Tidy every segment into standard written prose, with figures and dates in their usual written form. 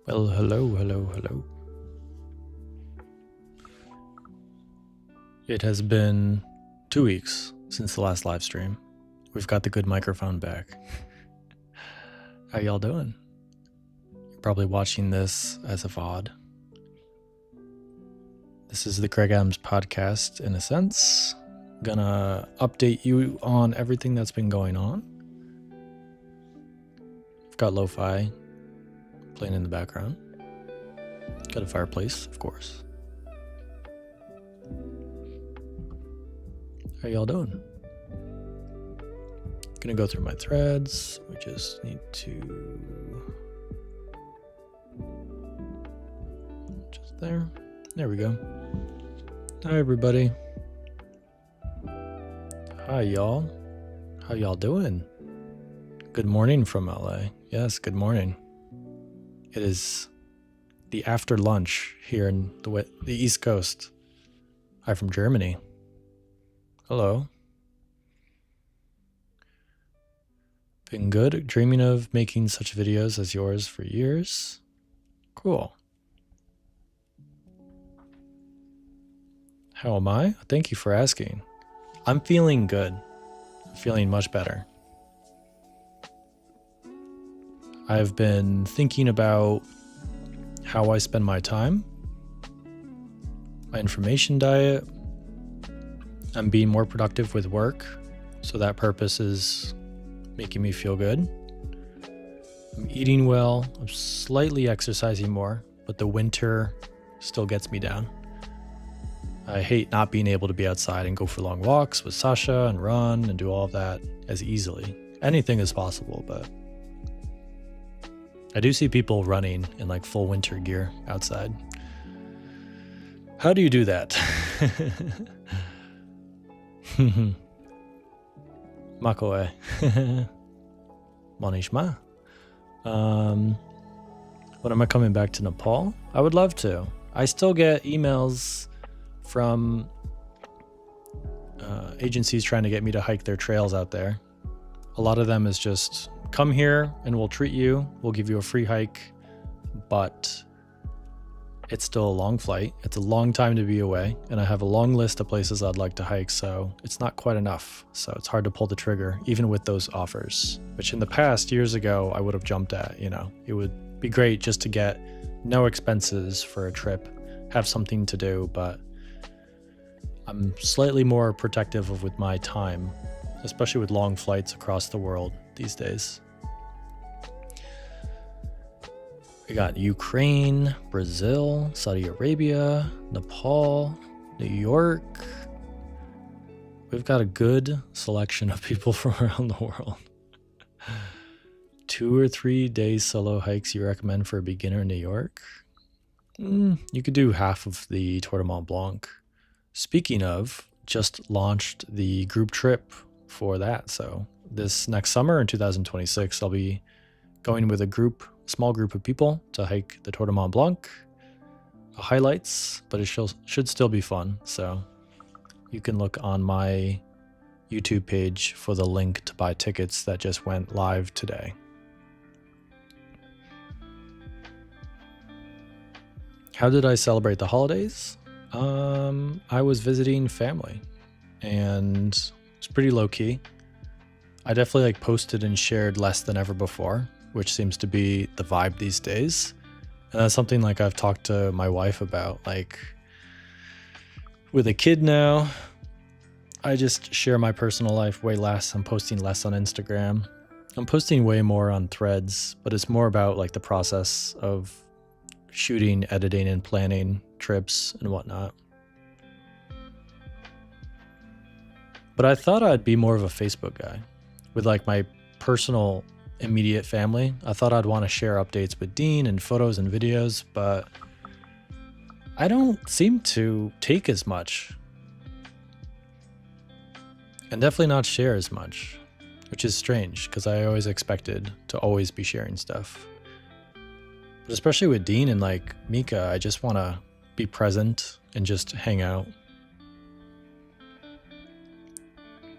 Well, hello. It has been 2 weeks since the last live stream. We've got the good microphone back. How y'all doing? You're probably watching this as a VOD. This is the Craig Adams podcast, in a sense. Gonna update you on everything that's been going on. I've got lo-fi playing in the background. Got a fireplace, of course. How y'all doing? Gonna go through my threads. We just need to... just there. There we go. Hi, everybody. Hi, y'all. How y'all doing? Good morning from LA. Yes, good morning. It is the after lunch here in the East Coast. Hi from Germany. Hello. Been good. Dreaming of making such videos as yours for years. Cool. How am I? Thank you for asking. I'm feeling good. I'm feeling much better. I've been thinking about how I spend my time, my information diet. I'm being more productive with work, so that purpose is making me feel good. I'm eating well. I'm slightly exercising more, but the winter still gets me down. I hate not being able to be outside and go for long walks with Sasha and run and do all of that as easily. Anything is possible, but I do see people running in like full winter gear outside. How do you do that? Makoe. Monishma. When am I coming back to Nepal? I would love to. I still get emails from agencies trying to get me to hike their trails out there. A lot of them is just come here and we'll treat you. We'll give you a free hike, but it's still a long flight. It's a long time to be away, and I have a long list of places I'd like to hike, so it's not quite enough. So it's hard to pull the trigger, even with those offers, which in the past, years ago, I would have jumped at. It would be great just to get no expenses for a trip, have something to do, but I'm slightly more protective with my time, especially with long flights across the world these days. We got Ukraine, Brazil, Saudi Arabia, Nepal, New York. We've got a good selection of people from around the world. 2 or 3 days solo hikes you recommend for a beginner in New York? You could do half of the Tour du Mont Blanc. Speaking of, just launched the group trip for that. So this next summer in 2026, I'll be going with a small group of people to hike the Tour du Mont Blanc. Highlights, but it should still be fun. So you can look on my YouTube page for the link to buy tickets that just went live today. How did I celebrate the holidays? I was visiting family, and it's pretty low key. I definitely posted and shared less than ever before, which seems to be the vibe these days. And that's something I've talked to my wife about. With a kid now, I just share my personal life way less. I'm posting less on Instagram. I'm posting way more on Threads, but it's more about the process of shooting, editing, and planning trips and whatnot. But I thought I'd be more of a Facebook guy with my personal immediate family. I thought I'd want to share updates with Dean and photos and videos, but I don't seem to take as much and definitely not share as much, which is strange because I always expected to always be sharing stuff. But especially with Dean and Mika, I just want to be present and just hang out.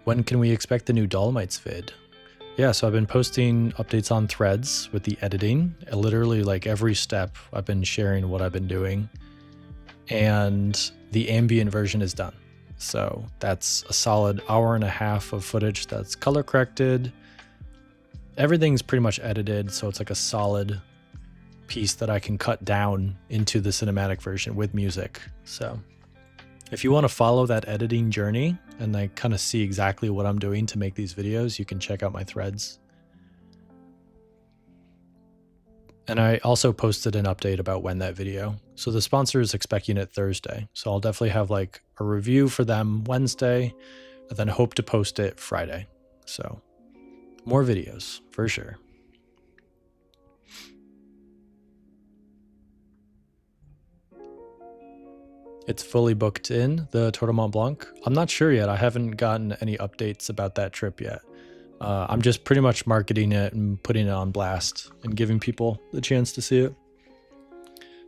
When can we expect the new Dolomites vid? yeah, so I've been posting updates on Threads with the editing. Literally, like every step, I've been sharing what I've been doing. And the ambient version is done. So that's a solid hour and a half of footage that's color corrected. Everything's pretty much edited, so it's like a solid piece that I can cut down into the cinematic version with music. So if you want to follow that editing journey and like kind of see exactly what I'm doing to make these videos, you can check out my Threads. And I also posted an update about when that video. So the sponsor is expecting it Thursday. So I'll definitely have like a review for them Wednesday and then hope to post it Friday. So more videos for sure. It's fully booked in, the Tour du Mont Blanc. I'm not sure yet. I haven't gotten any updates about that trip yet. I'm just pretty much marketing it and putting it on blast and giving people the chance to see it.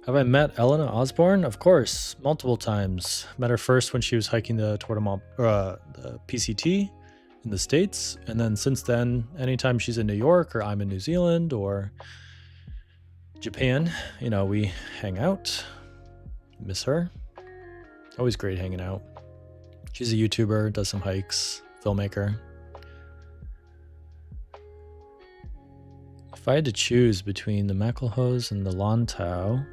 Have I met Elena Osborne? Of course, multiple times. Met her first when she was hiking the Tour du Mont, the PCT in the States. And then since then, anytime she's in New York or I'm in New Zealand or Japan, you know, we hang out. Miss her. Always great hanging out. She's a YouTuber, does some hikes, filmmaker. If I had to choose between the Maclehose and the Lantau,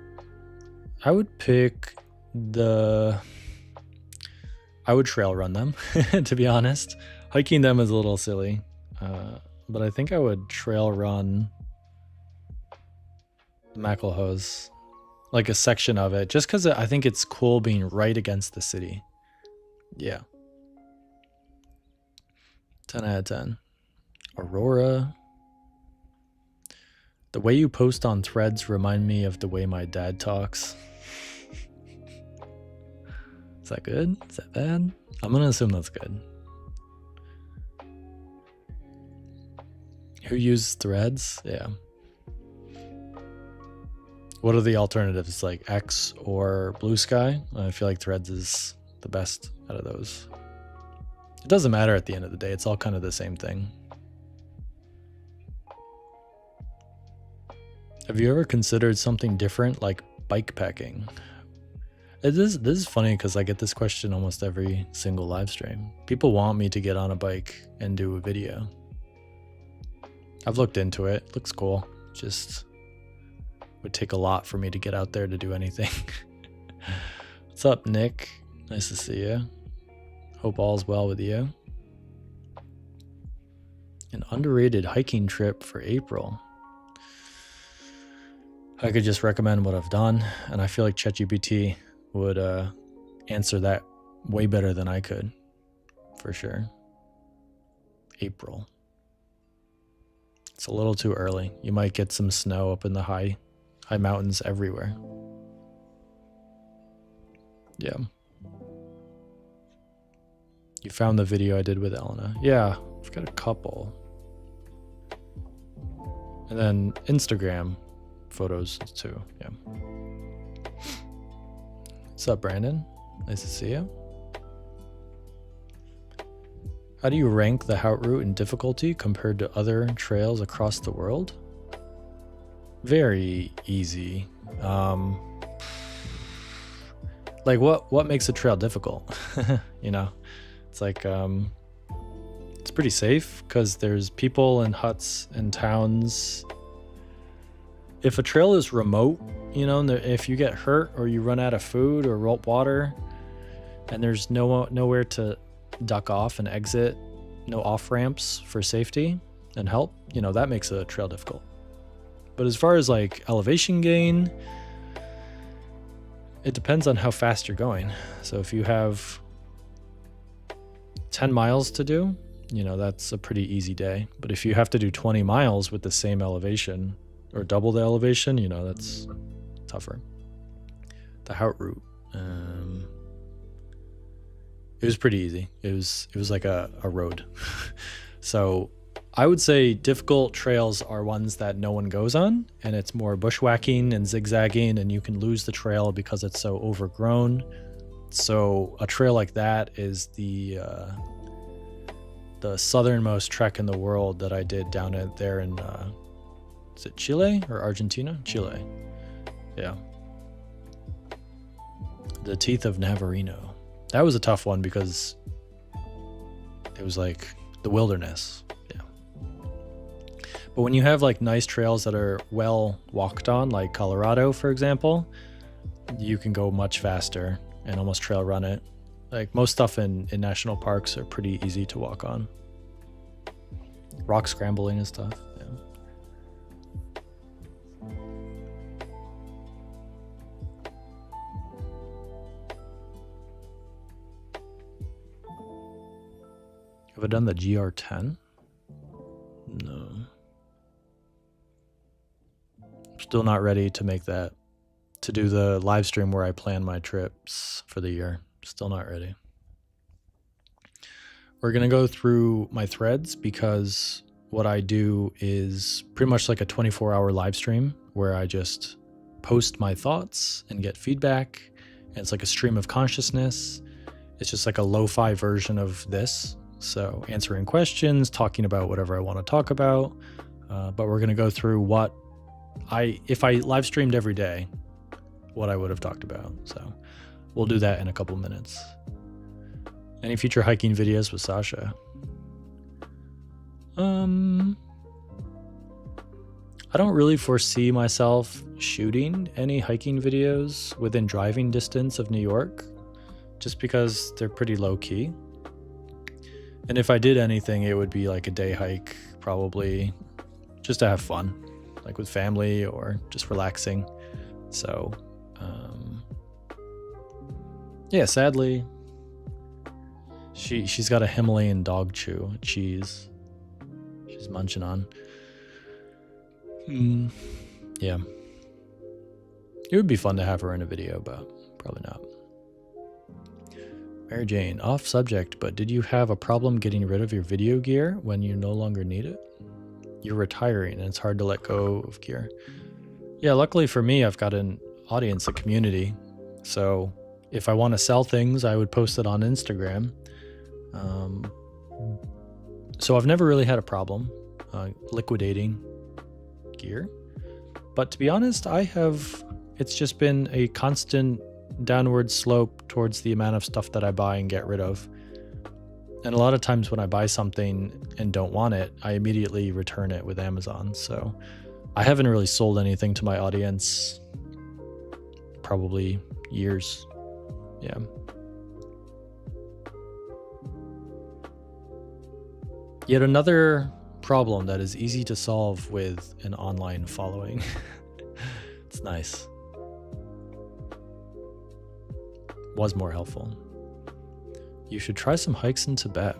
I would pick I would trail run them, to be honest. Hiking them is a little silly, but I think I would trail run the Maclehose, like a section of it, just because I think it's cool being right against the city. Yeah. 10 out of 10. Aurora. The way you post on Threads remind me of the way my dad talks. Is that good? Is that bad? I'm gonna assume that's good. Who uses Threads? Yeah. What are the alternatives, like X or Blue Sky? I feel like Threads is the best out of those. It doesn't matter at the end of the day. It's all kind of the same thing. Have you ever considered something different like bikepacking? This is funny because I get this question almost every single live stream. People want me to get on a bike and do a video. I've looked into it. Looks cool. Just would take a lot for me to get out there to do anything. What's up, Nick? Nice to see you. Hope all's well with you. An underrated hiking trip for April. I could just recommend what I've done, and I feel like ChatGPT would answer that way better than I could, for sure. April. It's a little too early. You might get some snow up in the high mountains everywhere. Yeah. You found the video I did with Elena. Yeah, I've got a couple. And then Instagram photos too. Yeah. What's up, Brandon? Nice to see you. How do you rank the Hout route in difficulty compared to other trails across the world? Very easy. Like what makes a trail difficult? You know, it's like it's pretty safe because there's people and huts and towns. If a trail is remote, you know, if you get hurt or you run out of food or water and there's nowhere to duck off and exit, no off ramps for safety and help, you know, that makes a trail difficult. But as far as like elevation gain, it depends on how fast you're going. So if you have 10 miles to do, you know, that's a pretty easy day. But if you have to do 20 miles with the same elevation or double the elevation, you know, that's tougher. The Hout route, it was pretty easy. It was like a road. So I would say difficult trails are ones that no one goes on, and it's more bushwhacking and zigzagging, and you can lose the trail because it's so overgrown. So a trail like that is the the southernmost trek in the world that I did down there in, is it Chile or Argentina? Chile. Yeah. The Teeth of Navarino. That was a tough one because it was like the wilderness. Yeah. But when you have like nice trails that are well walked on, like Colorado, for example, you can go much faster and almost trail run it. Like most stuff in national parks are pretty easy to walk on. Rock scrambling and stuff. Yeah. Have I done the GR10? No. I'm still not ready to make that, to do the live stream where I plan my trips for the year. Still not ready. We're going to go through my threads because what I do is pretty much like a 24-hour live stream where I just post my thoughts and get feedback. And it's like a stream of consciousness. It's just like a lo-fi version of this. So answering questions, talking about whatever I want to talk about. But we're going to go through what if I live streamed every day, what I would have talked about. So we'll do that in a couple minutes. Any future hiking videos with Sasha? I don't really foresee myself shooting any hiking videos within driving distance of New York, just because they're pretty low key. And if I did anything, it would be like a day hike, probably just to have fun, like with family or just relaxing. So, yeah, sadly, she's got a Himalayan dog cheese she's munching on. Yeah. It would be fun to have her in a video, but probably not. Mary Jane, off subject, but did you have a problem getting rid of your video gear when you no longer need it? You're retiring and it's hard to let go of gear. Yeah, luckily for me, I've got an audience, a community. So if I want to sell things, I would post it on Instagram. So I've never really had a problem liquidating gear. But to be honest, it's just been a constant downward slope towards the amount of stuff that I buy and get rid of. And a lot of times when I buy something and don't want it, I immediately return it with Amazon. So I haven't really sold anything to my audience probably years. Yeah. Yet another problem that is easy to solve with an online following. It's nice. Was more helpful. You should try some hikes in Tibet.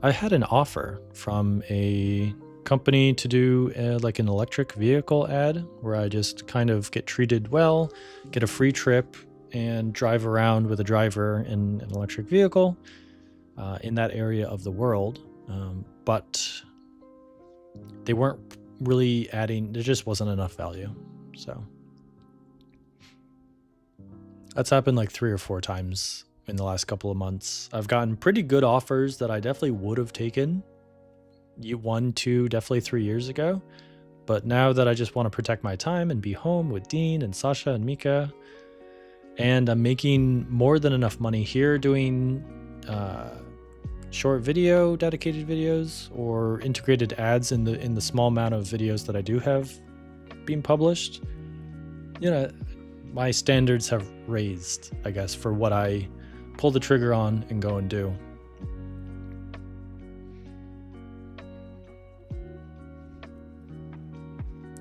I had an offer from a company to do like an electric vehicle ad where I just kind of get treated well, get a free trip, and drive around with a driver in an electric vehicle in that area of the world. But they weren't really adding, there just wasn't enough value. So that's happened like 3 or 4 times in the last couple of months. I've gotten pretty good offers that I definitely would have taken 1, 2, definitely 3 years ago. But now that I just want to protect my time and be home with Dean and Sasha and Mika, and I'm making more than enough money here doing short video, dedicated videos, or integrated ads in the small amount of videos that I do have being published, you know, my standards have raised, I guess, for what I pull the trigger on and go and do.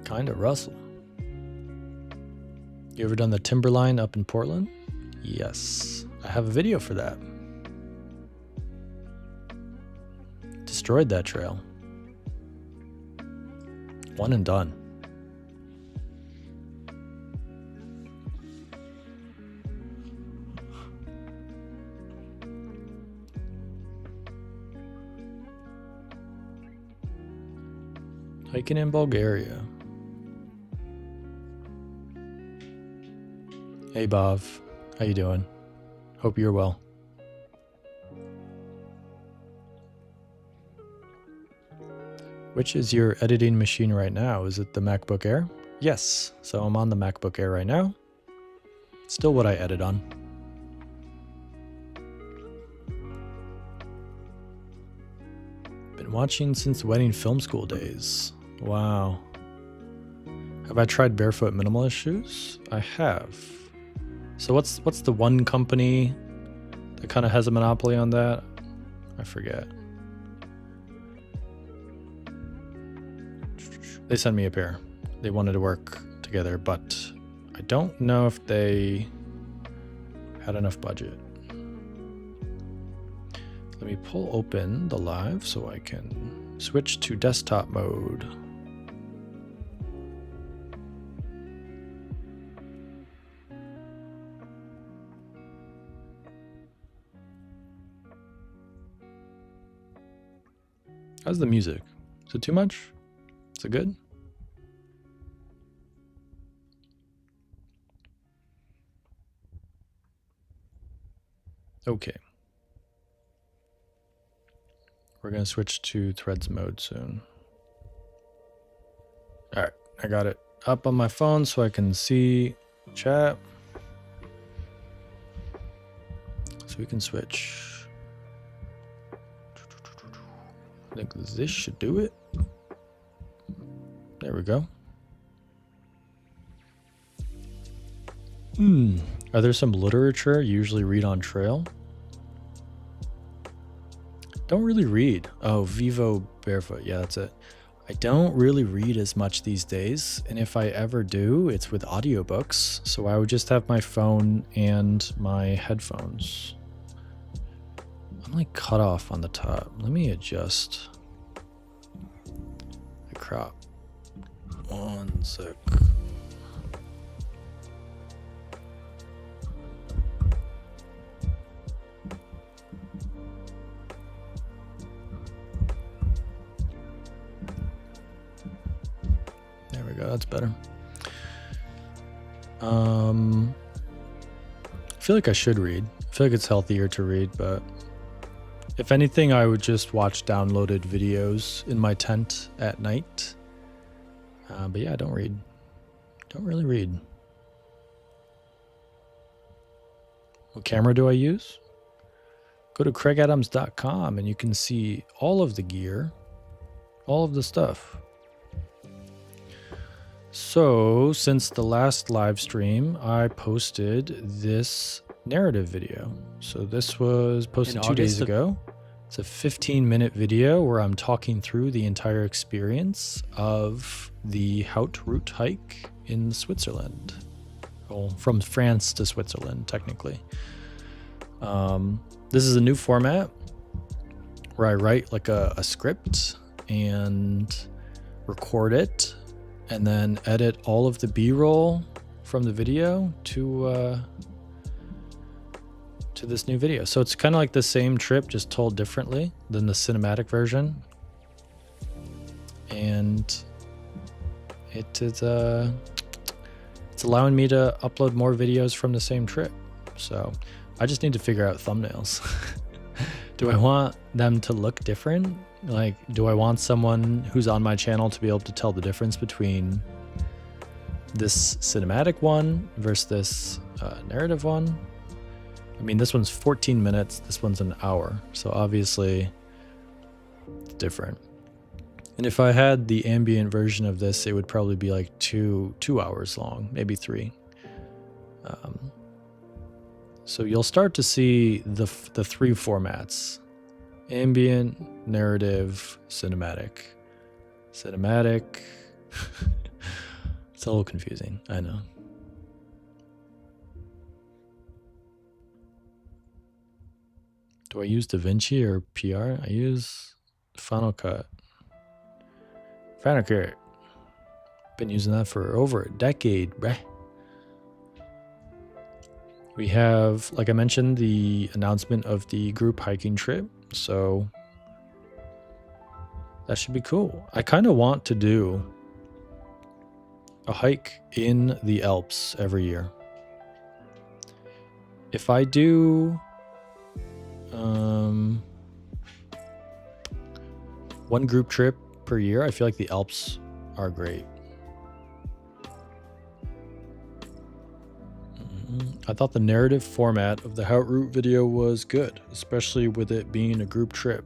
Kinda Russell. You ever done the Timberline up in Portland? Yes, I have a video for that. Destroyed that trail. One and done. Hiking in Bulgaria. Hey Bob, how you doing? Hope you're well. Which is your editing machine right now? Is it the MacBook Air? Yes. So I'm on the MacBook Air right now. Still what I edit on. Been watching since wedding film school days. Wow. Have I tried barefoot minimalist shoes? I have. So what's the one company that kind of has a monopoly on that? I forget. They sent me a pair. They wanted to work together, but I don't know if they had enough budget. Let me pull open the live so I can switch to desktop mode. How's the music? Is it too much? Is it good? Okay. We're going to switch to threads mode soon. All right, I got it up on my phone so I can see chat. So we can switch. I think this should do it. There we go. Are there some literature you usually read on trail? Don't really read. Oh, Vivo Barefoot. Yeah, that's it. I don't really read as much these days. And if I ever do, it's with audiobooks. So I would just have my phone and my headphones. I'm like cut off on the top. Let me adjust the crop. One sec. There we go. That's better. I feel like I should read. I feel like it's healthier to read, but if anything, I would just watch downloaded videos in my tent at night. But yeah, I don't read. Don't really read. What camera do I use? Go to craigadams.com and you can see all of the gear, all of the stuff. So since the last live stream, I posted this narrative video. So this was posted 2 days ago. It's a 15-minute video where I'm talking through the entire experience of the Haute Route hike in Switzerland. Well, from France to Switzerland, technically. This is a new format where I write like a script and record it and then edit all of the B-roll from the video to this new video. So it's kind of like the same trip, just told differently than the cinematic version. And it is it's allowing me to upload more videos from the same trip. So I just need to figure out thumbnails. Do I want them to look different? Like, do I want someone who's on my channel to be able to tell the difference between this cinematic one versus this narrative one? I mean, this one's 14 minutes, this one's an hour. So obviously it's different. And if I had the ambient version of this, it would probably be like two hours long, maybe 3. So you'll start to see the 3 formats: ambient, narrative, cinematic. Cinematic. It's a little confusing, I know. Do I use DaVinci or PR? I use Final Cut. Final Cut. Been using that for over a decade, bruh. We have, like I mentioned, the announcement of the group hiking trip. So that should be cool. I kind of want to do a hike in the Alps every year. If I do one group trip per year. I feel like the Alps are great. I thought the narrative format of the How Route video was good, especially with it being a group trip.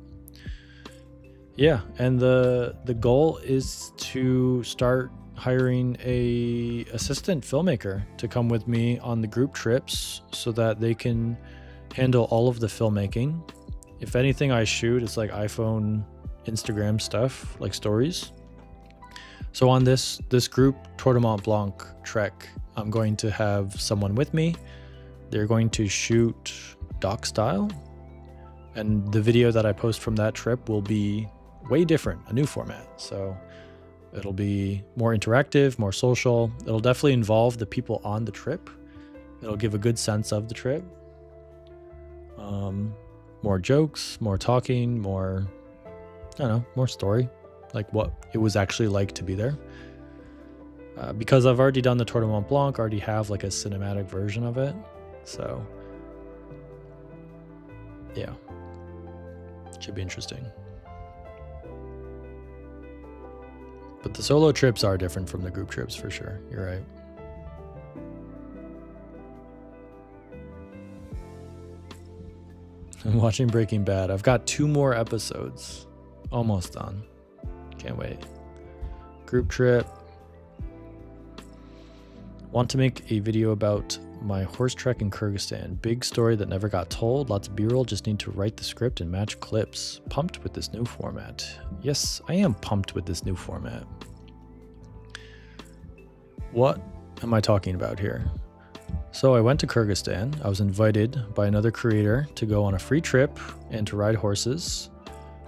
Yeah, and the goal is to start hiring a assistant filmmaker to come with me on the group trips so that they can handle all of the filmmaking. If anything I shoot, it's like iPhone, Instagram stuff, like stories. So on this group Tour du Mont Blanc trek, I'm going to have someone with me. They're going to shoot doc style, and the video that I post from that trip will be way different, a new format. So it'll be more interactive, more social. It'll definitely involve the people on the trip. It'll give a good sense of the trip. More jokes, more talking, more, I don't know, more story, like what it was actually like to be there. Because I've already done the Tour du Mont Blanc, I already have like a cinematic version of it. So yeah, should be interesting. But the solo trips are different from the group trips for sure. You're right. I'm watching Breaking Bad. I've got 2 more episodes. Almost done. Can't wait. Group trip. Want to make a video about my horse trek in Kyrgyzstan. Big story that never got told. Lots of B-roll. Just need to write the script and match clips. Pumped with this new format. Yes, I am pumped with this new format. What am I talking about here? So I went to Kyrgyzstan. I was invited by another creator to go on a free trip and to ride horses.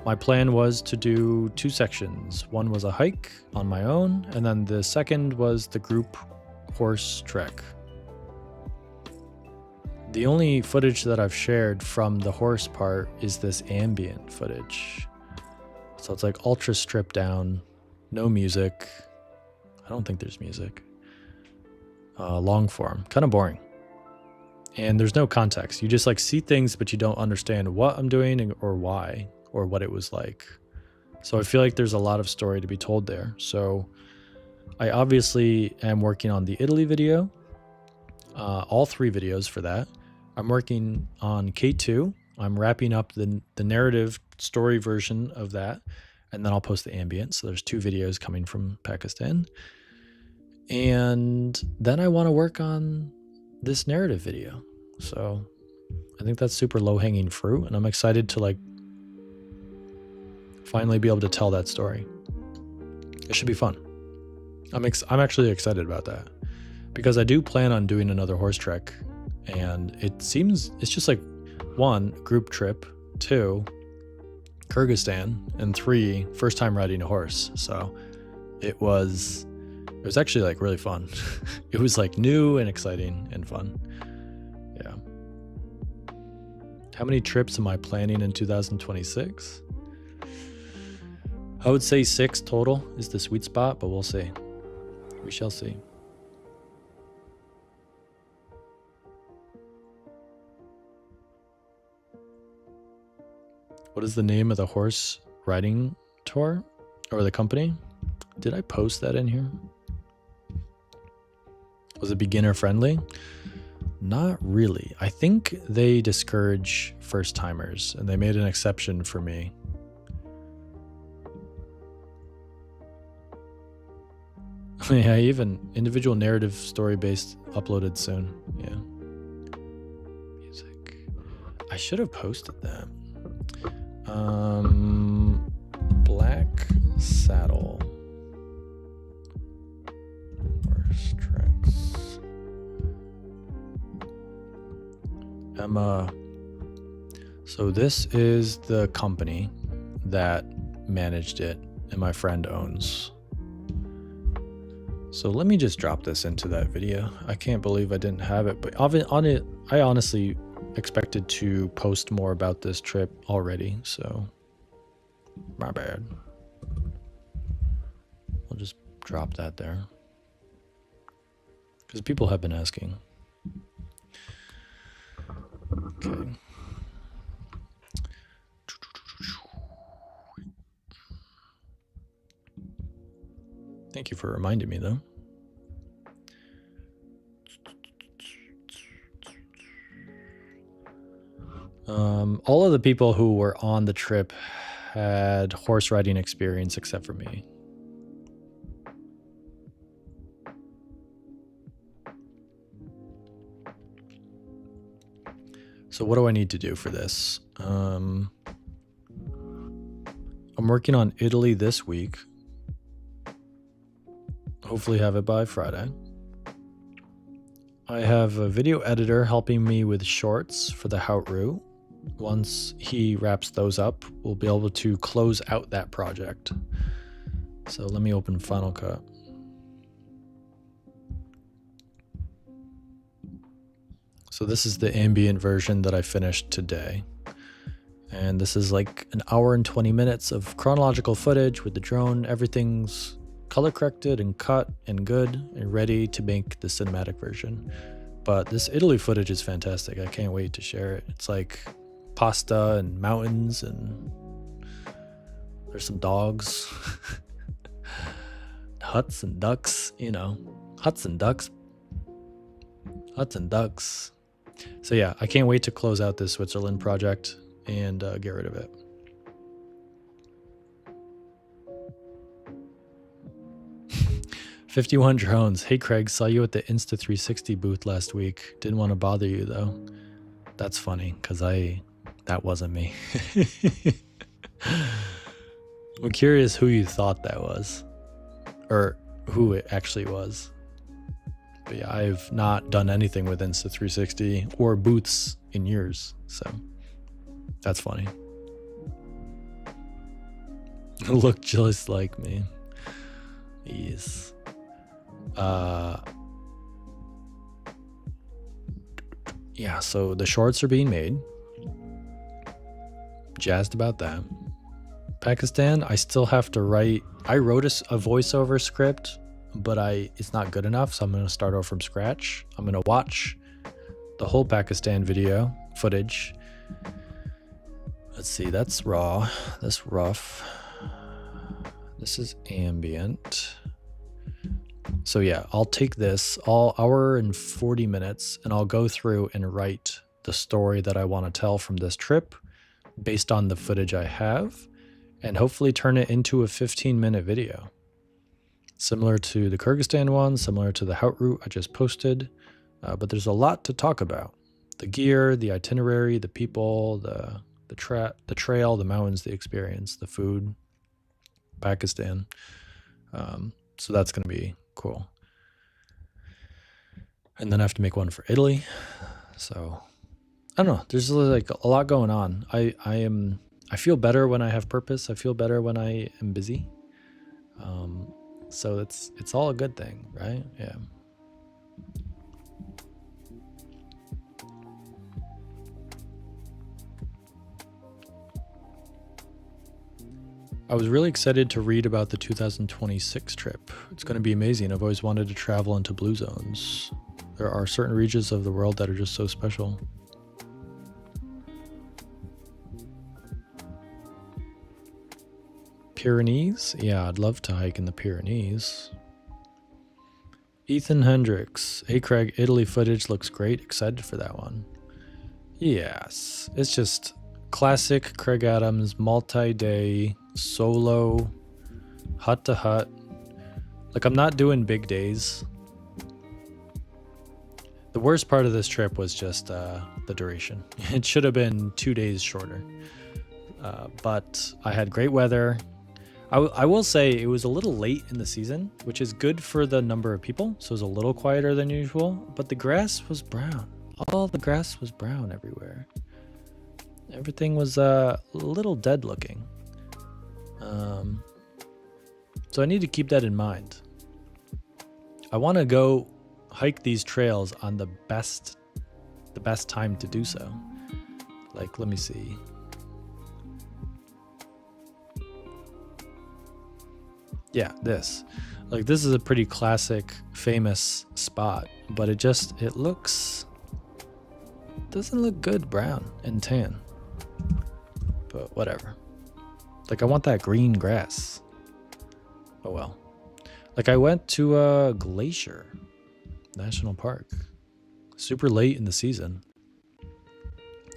My plan was to do 2 sections. One was a hike on my own, and then the second was the group horse trek. The only footage that I've shared from the horse part is this ambient footage. So it's like ultra stripped down, no music. I don't think there's music. Long form, kind of boring. And there's no context. You just like see things, but you don't understand what I'm doing or why or what it was like. So I feel like there's a lot of story to be told there. So I obviously am working on the Italy video, all 3 videos for that. I'm working on K2. I'm wrapping up the narrative story version of that, and then I'll post the ambient. So there's 2 videos coming from Pakistan. And then I want to work on this narrative video. So I think that's super low-hanging fruit, and I'm excited to like finally be able to tell that story. It should be fun. I'm actually excited about that because I do plan on doing another horse trek, and it's just like 1, group trip, 2, Kyrgyzstan, and 3, first time riding a horse. So it was actually like really fun. It was like new and exciting and fun. Yeah. How many trips am I planning in 2026? I would say 6 total is the sweet spot, but we'll see. We shall see. What is the name of the horse riding tour or the company? Did I post that in here? Was it beginner friendly? Not really. I think they discourage first timers and they made an exception for me. Yeah, even individual narrative story based uploaded soon. Yeah. Music. I should have posted that. Black saddle. Horse tracks. Emma. So this is the company that managed it and my friend owns. So let me just drop this into that video. I can't believe I didn't have it, but on it, I honestly expected to post more about this trip already, so my bad. I'll just drop that there because people have been asking. Okay. Thank you for reminding me, though. All of the people who were on the trip had horse riding experience except for me. So what do I need to do for this? I'm working on Italy this week. Hopefully have it by Friday. I have a video editor helping me with shorts for the Hout route. Once he wraps those up, we'll be able to close out that project. So let me open Final Cut. So this is the ambient version that I finished today. And this is like an hour and 20 minutes of chronological footage with the drone. Everything's color corrected and cut and good and ready to make the cinematic version. But this Italy footage is fantastic. I can't wait to share it. It's like pasta and mountains, and there's some dogs. Huts and ducks, you know. Huts and ducks. Huts and ducks. So yeah, I can't wait to close out this Switzerland project and get rid of it. "51 drones. Hey Craig, saw you at the Insta360 booth last week. Didn't want to bother you though." That's funny, because that wasn't me. I'm curious who you thought that was, or who it actually was. But yeah, I've not done anything with Insta360 or booths in years, so that's funny. Look just like me. Yes. Yeah, so the shorts are being made. Jazzed about that. Pakistan, I still have to write. I wrote a voiceover script, but it's not good enough, so I'm going to start over from scratch. I'm going to watch the whole Pakistan video footage. Let's see, that's raw. That's rough. This is ambient. So yeah, I'll take this all hour and 40 minutes and I'll go through and write the story that I want to tell from this trip based on the footage I have, and hopefully turn it into a 15-minute video. Similar to the Kyrgyzstan one, similar to the Hout route I just posted, but there's a lot to talk about. The gear, the itinerary, the people, the trail, the mountains, the experience, the food, Pakistan. So that's going to be cool. And then I have to make one for Italy. So I don't know. There's like a lot going on. I feel better when I have purpose. I feel better when I am busy. So it's all a good thing, right? Yeah. I was really excited to read about the 2026 trip. It's going to be amazing. I've always wanted to travel into blue zones. There are certain regions of the world that are just so special. Pyrenees? Yeah, I'd love to hike in the Pyrenees. Ethan Hendricks. Hey Craig, Italy footage looks great. Excited for that one. Yes, it's just classic Craig Adams, multi-day, solo, hut to hut. Like, I'm not doing big days. The worst part of this trip was just the duration. It should have been 2 days shorter. But I had great weather. I will say it was a little late in the season, which is good for the number of people. So it was a little quieter than usual, but the grass was brown. All the grass was brown everywhere. Everything was a little dead looking. So I need to keep that in mind. I want to go hike these trails on the best time to do so. Like, let me see. Yeah, this. Like, this is a pretty classic, famous spot, but it doesn't look good brown and tan. But whatever. Like, I want that green grass. Oh well. Like I went to a Glacier National Park super late in the season.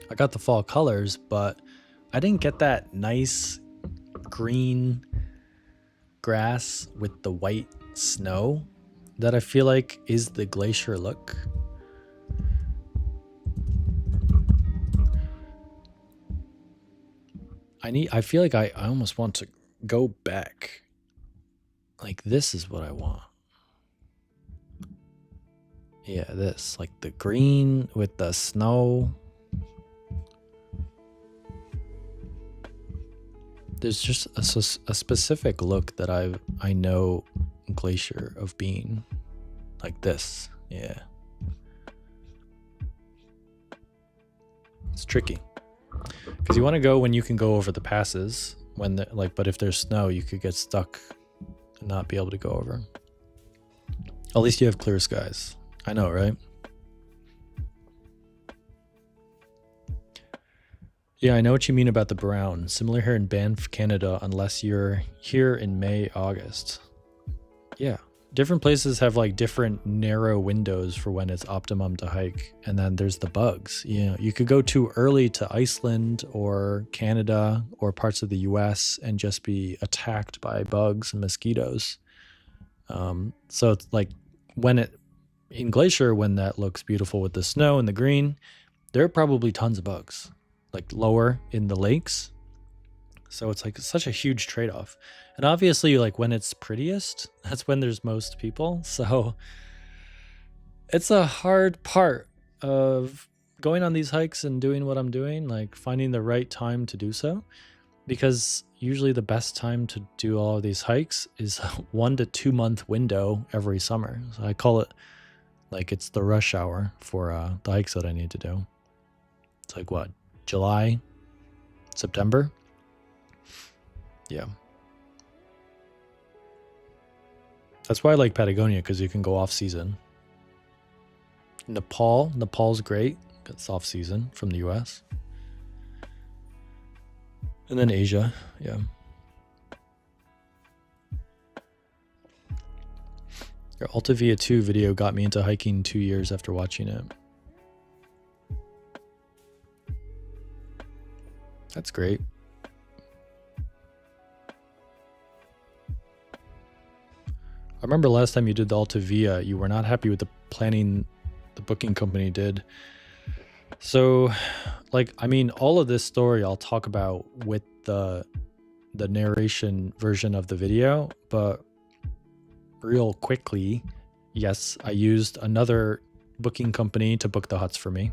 I got the fall colors, but I didn't get that nice green grass with the white snow that I feel like is the glacier look. I feel like I almost want to go back. Like this is what I want. Yeah, this, like the green with the snow. There's just a specific look that I know Glacier of being like this. Yeah, it's tricky because you want to go when you can go over the passes when but if there's snow you could get stuck and not be able to go over. At least you have clear skies. I know, right? Yeah, I know what you mean about the brown. Similar here in Banff, Canada, unless you're here in May, August. Yeah, different places have like different narrow windows for when it's optimum to hike. And then there's the bugs. You know, you could go too early to Iceland or Canada or parts of the US and just be attacked by bugs and mosquitoes. So it's like in Glacier, when that looks beautiful with the snow and the green, there are probably tons of bugs, like lower in the lakes. So it's like such a huge trade-off. And obviously, like when it's prettiest, that's when there's most people. So it's a hard part of going on these hikes and doing what I'm doing, like finding the right time to do so. Because usually the best time to do all of these hikes is a 1 to 2 month window every summer. So I call it like it's the rush hour for the hikes that I need to do. It's like what, July, September? Yeah. That's why I like Patagonia, because you can go off season. Nepal's great. It's off season from the US. And then Asia, yeah. Your Altavia 2 video got me into hiking 2 years after watching it. That's great. I remember last time you did the Altavia, you were not happy with the planning the booking company did. So, like, I mean, all of this story I'll talk about with the narration version of the video, but real quickly, yes, I used another booking company to book the huts for me.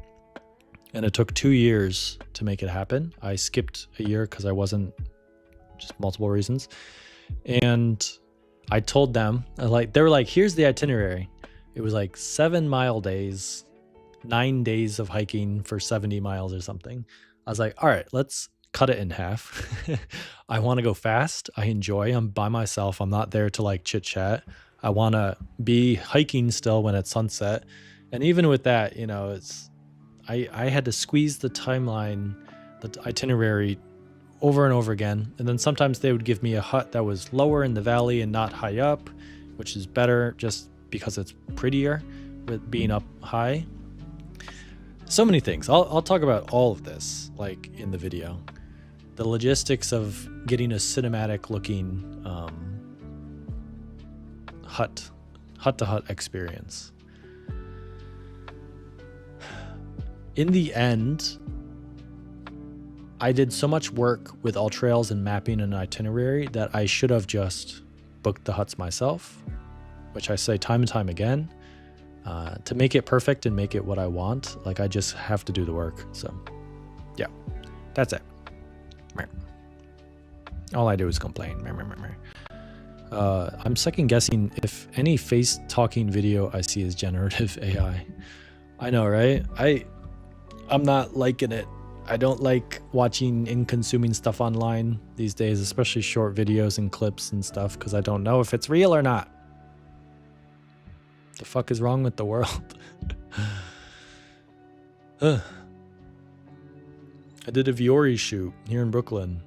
And it took 2 years to make it happen. I skipped a year because I wasn't, just multiple reasons. And I told them, they were like, here's the itinerary. It was like 7 mile days, 9 days of hiking for 70 miles or something. I was like, all right, let's cut it in half. I want to go fast. I enjoy. I'm by myself. I'm not there to like chit chat. I want to be hiking still when it's sunset. And even with that, you know, I had to squeeze the timeline, the itinerary over and over again. And then sometimes they would give me a hut that was lower in the valley and not high up, which is better just because it's prettier with being up high. So many things. I'll talk about all of this like in the video. The logistics of getting a cinematic looking hut to hut experience. In the end, I did so much work with all trails and mapping an itinerary that I should have just booked the huts myself, which I say time and time again. To make it perfect and make it what I want, like I just have to do the work. So yeah, that's it. All I do is complain. I'm second guessing if any face talking video I see is generative AI. I know, right? I'm not liking it. I don't like watching and consuming stuff online these days, especially short videos and clips and stuff, because I don't know if it's real or not. The fuck is wrong with the world? I did a Viore shoot here in Brooklyn.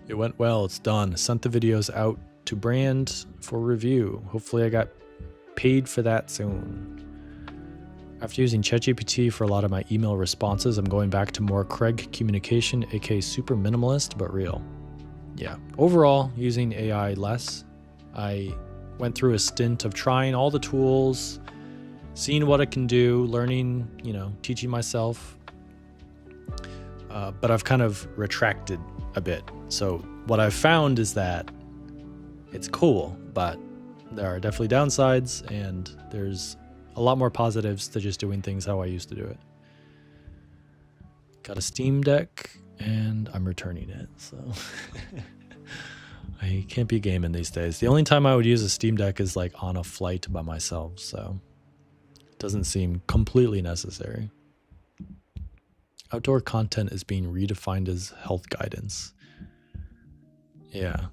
It went well. It's done. Sent the videos out to brand for review. Hopefully I got paid for that soon. After using ChatGPT for a lot of my email responses, I'm going back to more Craig communication, aka super minimalist, but real. Yeah, overall, using AI less. I went through a stint of trying all the tools, seeing what it can do, learning, teaching myself. But I've kind of retracted a bit. So what I've found is that it's cool, but there are definitely downsides, and there's a lot more positives to just doing things how I used to do it. Got a Steam Deck, and I'm returning it, so I can't be gaming these days. The only time I would use a Steam Deck is like on a flight by myself, so it doesn't seem completely necessary. Outdoor content is being redefined as health guidance. Yeah.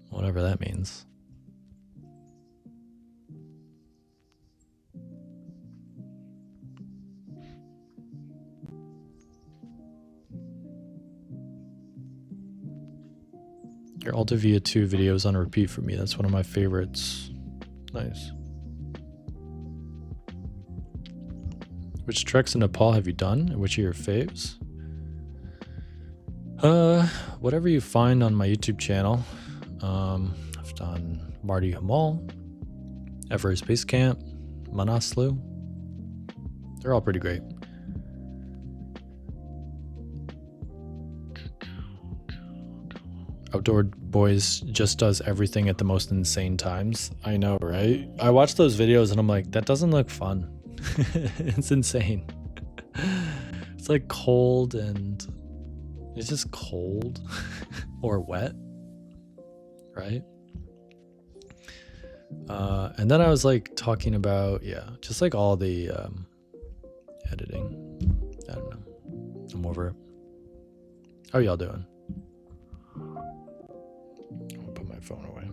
Whatever that means. Your Altavia 2 videos on repeat for me. That's one of my favorites. Nice. Which treks in Nepal have you done? And which are your faves? Whatever you find on my YouTube channel. I've done Marty Hamal, Everest Base Camp, Manaslu. They're all pretty great. Outdoor Boys just does everything at the most insane times. I know, right? I watch those videos and I'm like, that doesn't look fun. It's insane. It's like cold, and it's just cold or wet, right? And then I was like talking about, just like all the editing. I don't know. I'm over it. How y'all doing? I'll put my phone away.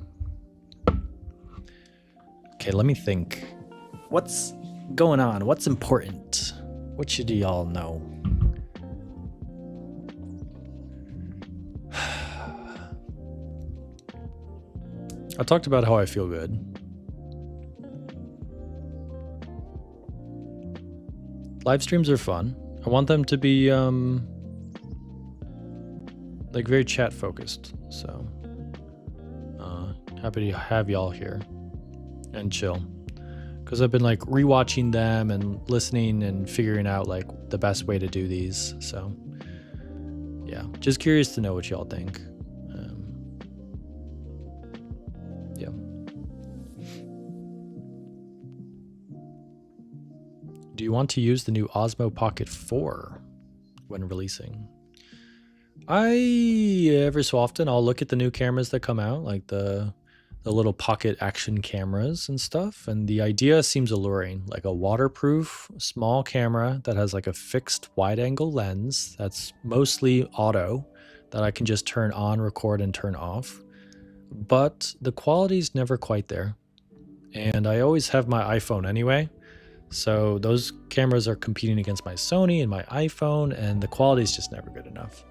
Okay, let me think. What's going on? What's important? What should y'all know? I talked about how I feel good. Live streams are fun. I want them to be like very chat focused. So happy to have y'all here and chill. Because I've been like rewatching them and listening and figuring out like the best way to do these. So yeah, just curious to know what y'all think. Yeah. Do you want to use the new Osmo Pocket 4 when releasing? Every so often I'll look at the new cameras that come out, like the little pocket action cameras and stuff, and the idea seems alluring, like a waterproof small camera that has like a fixed wide angle lens that's mostly auto that I can just turn on, record, and turn off. But the quality's never quite there, and I always have my iPhone anyway, so those cameras are competing against my Sony and my iPhone, and the quality's just never good enough.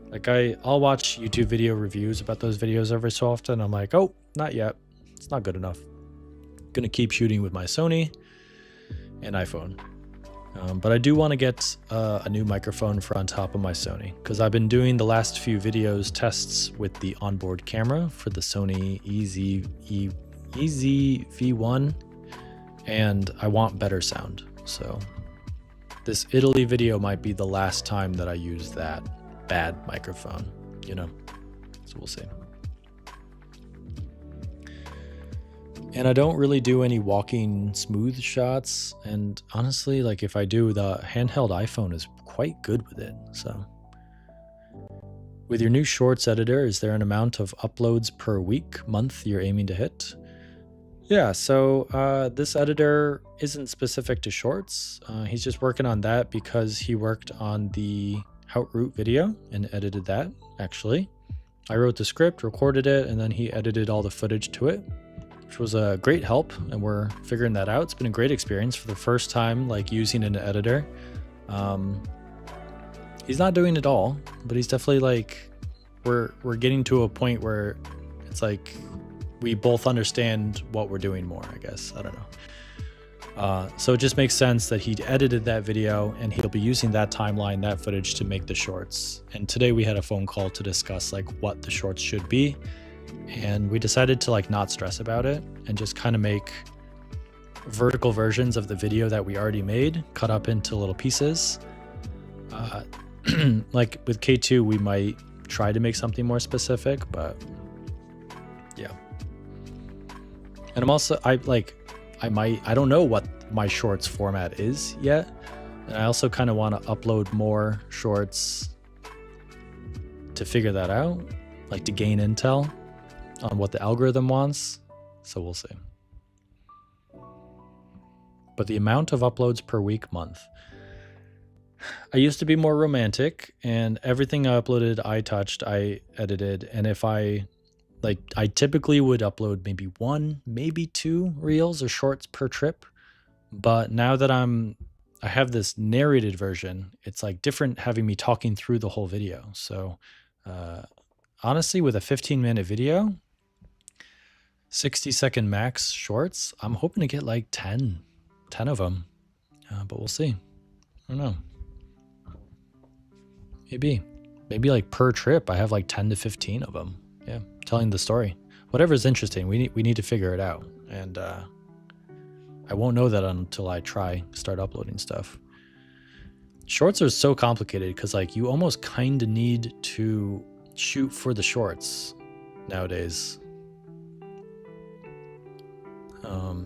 Like I'll watch YouTube video reviews about those videos every so often. I'm like, oh, not yet. It's not good enough. Gonna keep shooting with my Sony and iPhone. But I do want to get a new microphone for on top of my Sony, because I've been doing the last few videos tests with the onboard camera for the Sony EZ-V1, and I want better sound. So this Italy video might be the last time that I use that bad microphone, so we'll see. And I don't really do any walking smooth shots, and honestly, like if I do, the handheld iPhone is quite good with it. So with your new shorts editor, is there an amount of uploads per week, month you're aiming to hit? Yeah, so this editor isn't specific to shorts. He's just working on that because he worked on the Outroot video and edited that, actually. I wrote the script, recorded it, and then he edited all the footage to it, which was a great help, and we're figuring that out. It's been a great experience for the first time, like using an editor. He's not doing it all, but he's definitely like, we're getting to a point where It's like we both understand what we're doing more, I guess. I don't know. So it just makes sense that he edited that video and he'll be using that timeline, that footage to make the shorts. And today we had a phone call to discuss like what the shorts should be. And we decided to like not stress about it and just kind of make vertical versions of the video that we already made, cut up into little pieces. Like with K2, we might try to make something more specific, but yeah. And I'm also, I don't know what my shorts format is yet. And I also kind of want to upload more shorts to figure that out, like to gain intel on what the algorithm wants. So we'll see. But the amount of uploads per week, month. I used to be more romantic, and everything I uploaded, I touched, I edited. And if I typically would upload maybe 1, maybe 2 reels or shorts per trip. But now that I have this narrated version, it's like different having me talking through the whole video. So honestly, with a 15-minute video, 60-second max shorts, I'm hoping to get like 10 of them. But we'll see. I don't know. Maybe like per trip, I have like 10 to 15 of them. Yeah, telling the story. Whatever is interesting, we need to figure it out. And I won't know that until I start uploading stuff. Shorts are so complicated because like you almost kind of need to shoot for the shorts nowadays.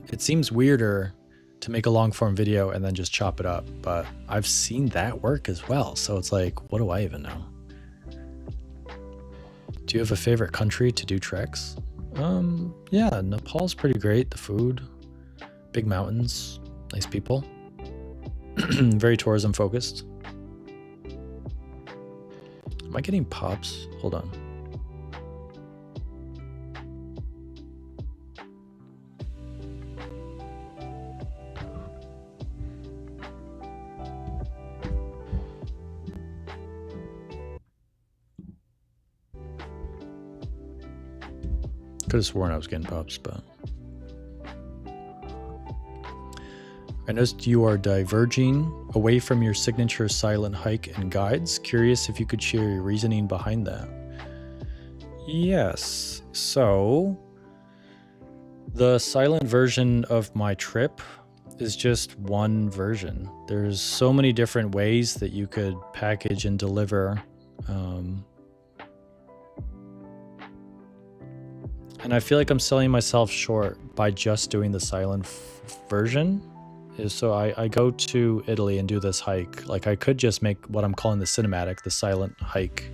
It seems weirder to make a long form video and then just chop it up, but I've seen that work as well. So it's like, what do I even know? Do you have a favorite country to do treks? Yeah, Nepal's pretty great. The food, big mountains, nice people, very tourism focused. Am I getting pops? Hold on. Could have sworn I was getting pops, but I noticed you are diverging away from your signature silent hike and guides. Curious if you could share your reasoning behind that. Yes, so the silent version of my trip is just one version. There's so many different ways that you could package and deliver. And I feel like I'm selling myself short by just doing the silent version. So I go to Italy and do this hike. Like I could just make what I'm calling the cinematic, the silent hike.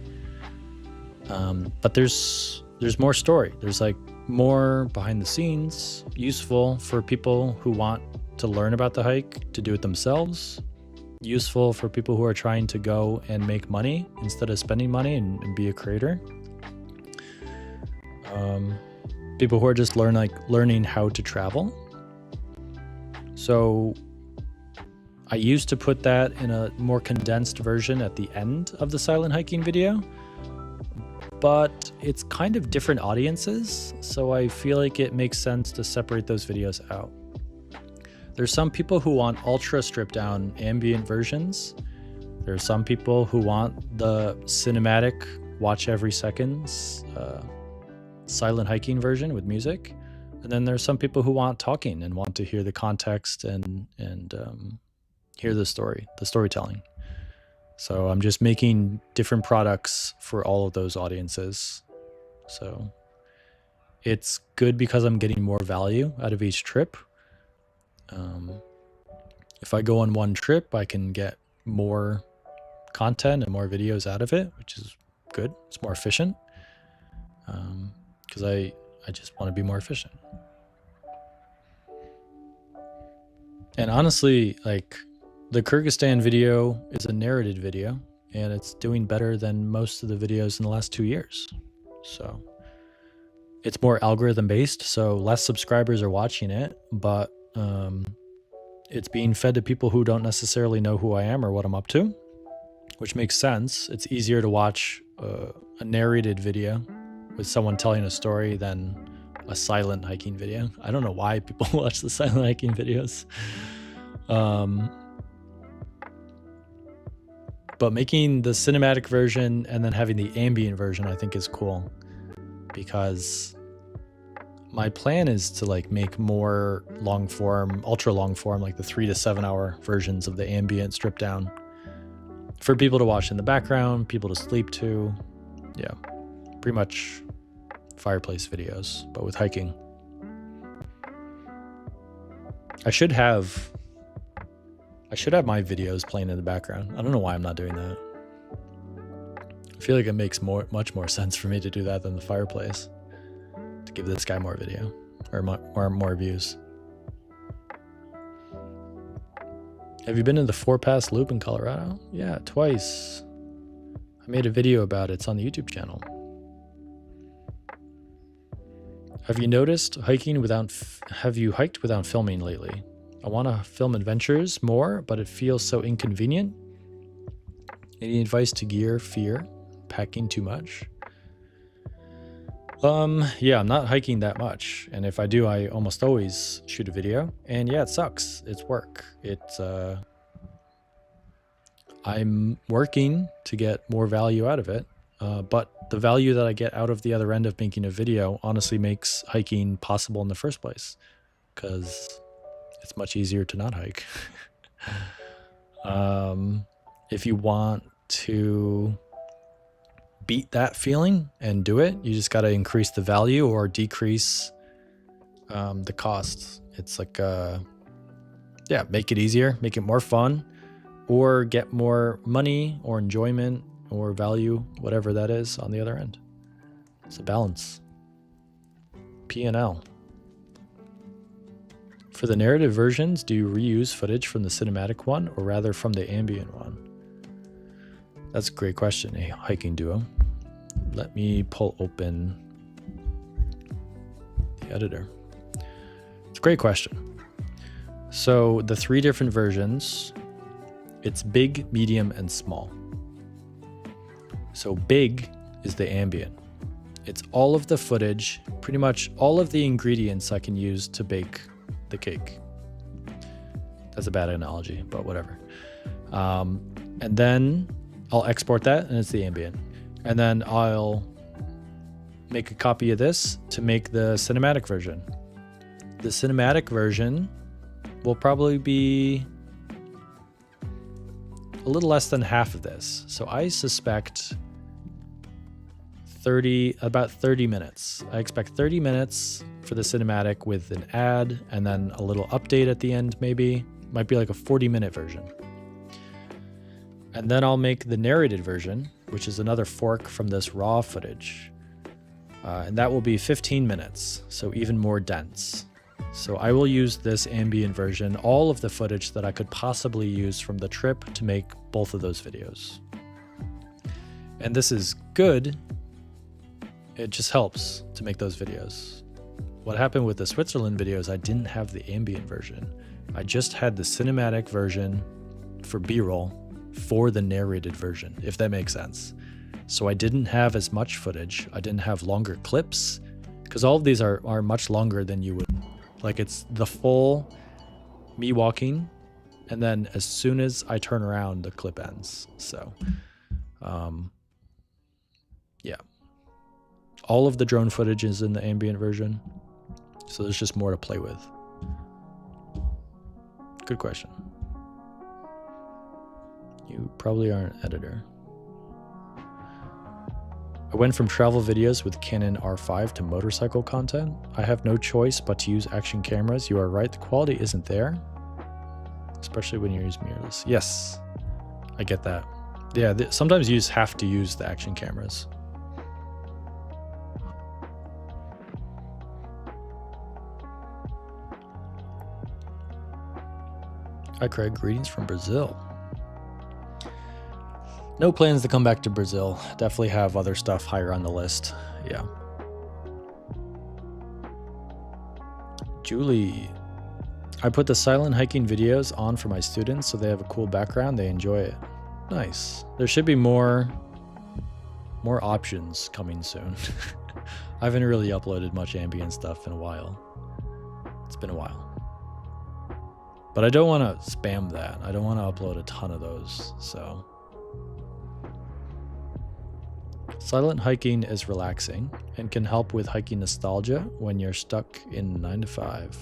But there's more story. There's like more behind the scenes, useful for people who want to learn about the hike, to do it themselves. Useful for people who are trying to go and make money instead of spending money and be a creator. People who are just learning how to travel. So I used to put that in a more condensed version at the end of the silent hiking video, but it's kind of different audiences. So I feel like it makes sense to separate those videos out. There's some people who want ultra stripped down ambient versions. There's some people who want the cinematic, watch every seconds, silent hiking version with music. And then there's some people who want talking and want to hear the context and hear the storytelling. So I'm just making different products for all of those audiences. So it's good because I'm getting more value out of each trip. If I go on one trip, I can get more content and more videos out of it, which is good. It's more efficient. Because I just want to be more efficient. And honestly, like the Kyrgyzstan video is a narrated video and it's doing better than most of the videos in the last 2 years. So it's more algorithm based, so less subscribers are watching it, but it's being fed to people who don't necessarily know who I am or what I'm up to, which makes sense. It's easier to watch a narrated video with someone telling a story than a silent hiking video. I don't know why people watch the silent hiking videos. But making the cinematic version and then having the ambient version, I think is cool, because my plan is to like make more long form, ultra long form, like the 3 to 7 hour versions of the ambient stripped down for people to watch in the background, people to sleep to. Yeah, pretty much fireplace videos, but with hiking. I should have my videos playing in the background. I don't know why I'm not doing that. I feel like it makes much more sense for me to do that than the fireplace, to give this guy more video or more views. Have you been in the Four Pass Loop in Colorado? Yeah, twice. I made a video about it. It's on the YouTube channel. Have you noticed have you hiked without filming lately? I want to film adventures more, but it feels so inconvenient. Any advice to gear fear? Packing too much? Yeah, I'm not hiking that much. And if I do, I almost always shoot a video. And yeah, it sucks. It's work. I'm working to get more value out of it. But the value that I get out of the other end of making a video honestly makes hiking possible in the first place, because it's much easier to not hike. If you want to beat that feeling and do it, you just got to increase the value or decrease the cost. It's like, yeah, make it easier, make it more fun, or get more money or enjoyment or value, whatever that is on the other end. It's a balance. P&L. For the narrative versions, do you reuse footage from the cinematic one or rather from the ambient one? That's a great question, a hiking duo. Let me pull open the editor. It's a great question. So the 3 different versions, it's big, medium, and small. So big is the ambient. It's all of the footage, pretty much all of the ingredients I can use to bake the cake. That's a bad analogy, but whatever. And then I'll export that and it's the ambient. And then I'll make a copy of this to make the cinematic version. The cinematic version will probably be a little less than half of this. So I suspect about 30 minutes. I expect 30 minutes for the cinematic with an ad and then a little update at the end, maybe. Might be like a 40-minute version. And then I'll make the narrated version, which is another fork from this raw footage. And that will be 15 minutes, so even more dense. So I will use this ambient version, all of the footage that I could possibly use from the trip to make both of those videos. And this is good. It just helps to make those videos. What happened with the Switzerland videos, I didn't have the ambient version. I just had the cinematic version for B-roll for the narrated version, if that makes sense. So I didn't have as much footage. I didn't have longer clips, because all of these are much longer than you would. Like, it's the full me walking, and then as soon as I turn around, the clip ends. So, yeah. All of the drone footage is in the ambient version, so there's just more to play with. Good question. You probably are an editor. I went from travel videos with Canon R5 to motorcycle content. I have no choice but to use action cameras. You are right, the quality isn't there, especially when you use mirrorless. Yes, I get that. Yeah, sometimes you just have to use the action cameras. Hi Craig, greetings from Brazil. No plans to come back to Brazil. Definitely have other stuff higher on the list. Yeah. Julie, I put the silent hiking videos on for my students so they have a cool background. They enjoy it. Nice. There should be more options coming soon. I haven't really uploaded much ambient stuff in a while. It's been a while. But I don't want to spam that. I don't want to upload a ton of those, so. Silent hiking is relaxing and can help with hiking nostalgia when you're stuck in 9 to 5.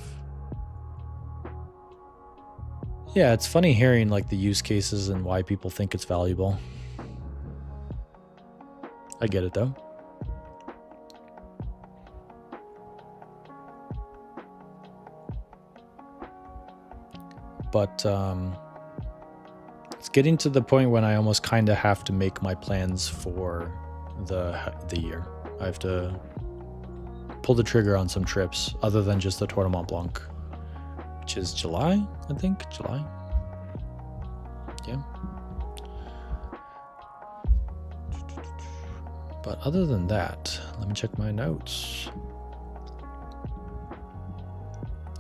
Yeah, it's funny hearing like the use cases and why people think it's valuable. I get it though. But it's getting to the point when I almost kind of have to make my plans for the year. I have to pull the trigger on some trips other than just the Tour du Mont Blanc, which is July, I think. July. Yeah. But other than that, let me check my notes.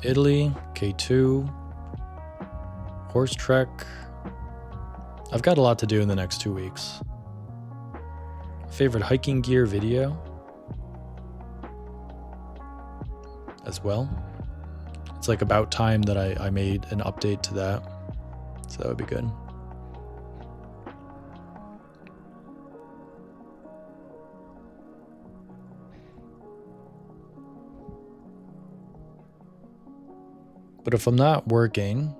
Italy, K2, horse trek. I've got a lot to do in the next 2 weeks. Favorite hiking gear video as well. It's like about time that I made an update to that. So that would be good. But if I'm not working,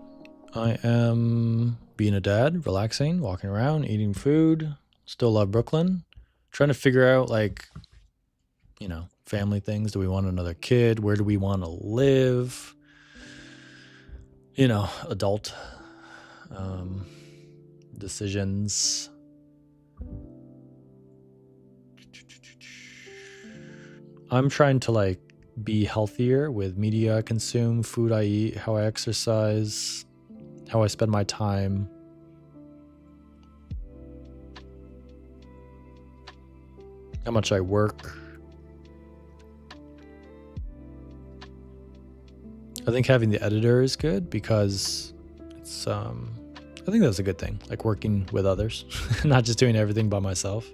I am being a dad, relaxing, walking around, eating food. Still love Brooklyn. Trying to figure out, like, you know, family things. Do we want another kid? Where do we want to live? You know, adult decisions. I'm trying to, like, be healthier with media I consume, food I eat, how I exercise, how I spend my time. How much I work. I think having the editor is good because it's I think that's a good thing, like working with others, not just doing everything by myself.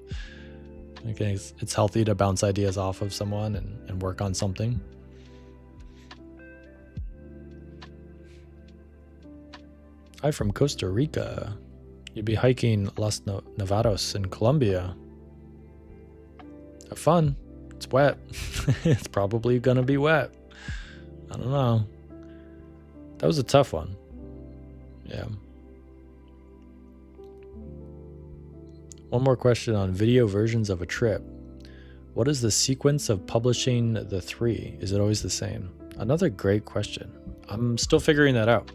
Okay, it's healthy to bounce ideas off of someone and work on something. Hi from Costa Rica. You'd be hiking Los Nevados in Colombia. Have fun. It's wet. It's probably gonna be wet. I don't know. That was a tough one. Yeah. One more question on video versions of a trip. What is the sequence of publishing the 3? Is it always the same? Another great question. I'm still figuring that out.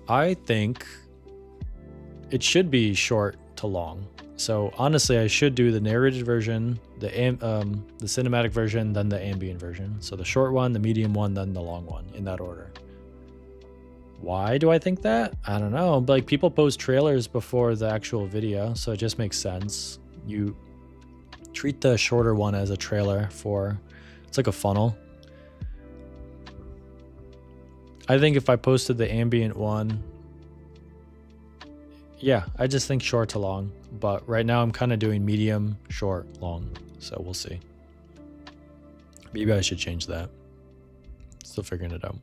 I think it should be short to long. So honestly, I should do the narrated version, the cinematic version, then the ambient version. So the short one, the medium one, then the long one, in that order. Why do I think that? I don't know. But like, people post trailers before the actual video, so it just makes sense. You treat the shorter one as a trailer for, it's like a funnel. I think if I posted the ambient one, yeah, I just think short to long. But right now I'm kind of doing medium, short, long. So we'll see. Maybe I should change that. Still figuring it out.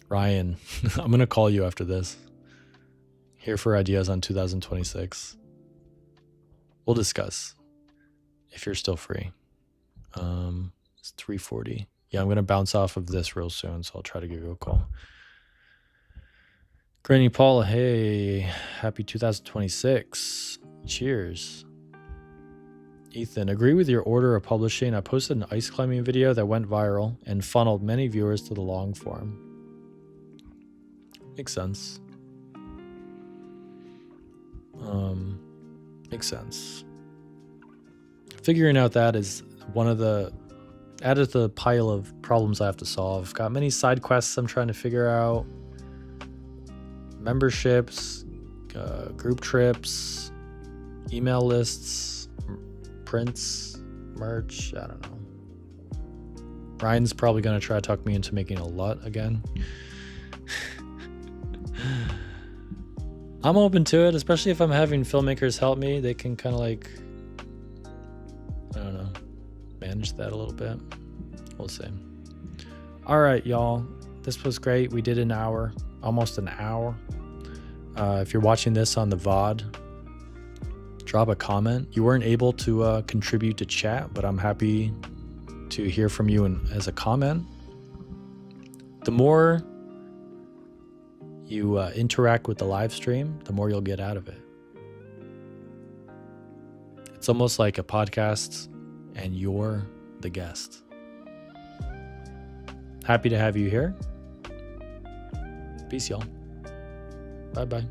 Ryan, I'm going to call you after this. Here for ideas on 2026. We'll discuss if you're still free. It's 3:40. Yeah, I'm going to bounce off of this real soon, so I'll try to give you a call. Granny Paula, hey, happy 2026. Cheers. Ethan, agree with your order of publishing. I posted an ice climbing video that went viral and funneled many viewers to the long form. Makes sense. Makes sense. Figuring out that is one of the added to the pile of problems I have to solve. Got many side quests I'm trying to figure out. Memberships, group trips, email lists, prints, merch. I don't know. Ryan's probably going to try to talk me into making a LUT again. I'm open to it, especially if I'm having filmmakers help me. They can kind of like, I don't know, change that a little bit. We'll see. All right, y'all. This was great. We did an hour, almost an hour. If you're watching this on the VOD, drop a comment. You weren't able to contribute to chat, but I'm happy to hear from you as a comment. The more you interact with the live stream, the more you'll get out of it. It's almost like a podcast and you're the guest. Happy to have you here. Peace, y'all. Bye-bye.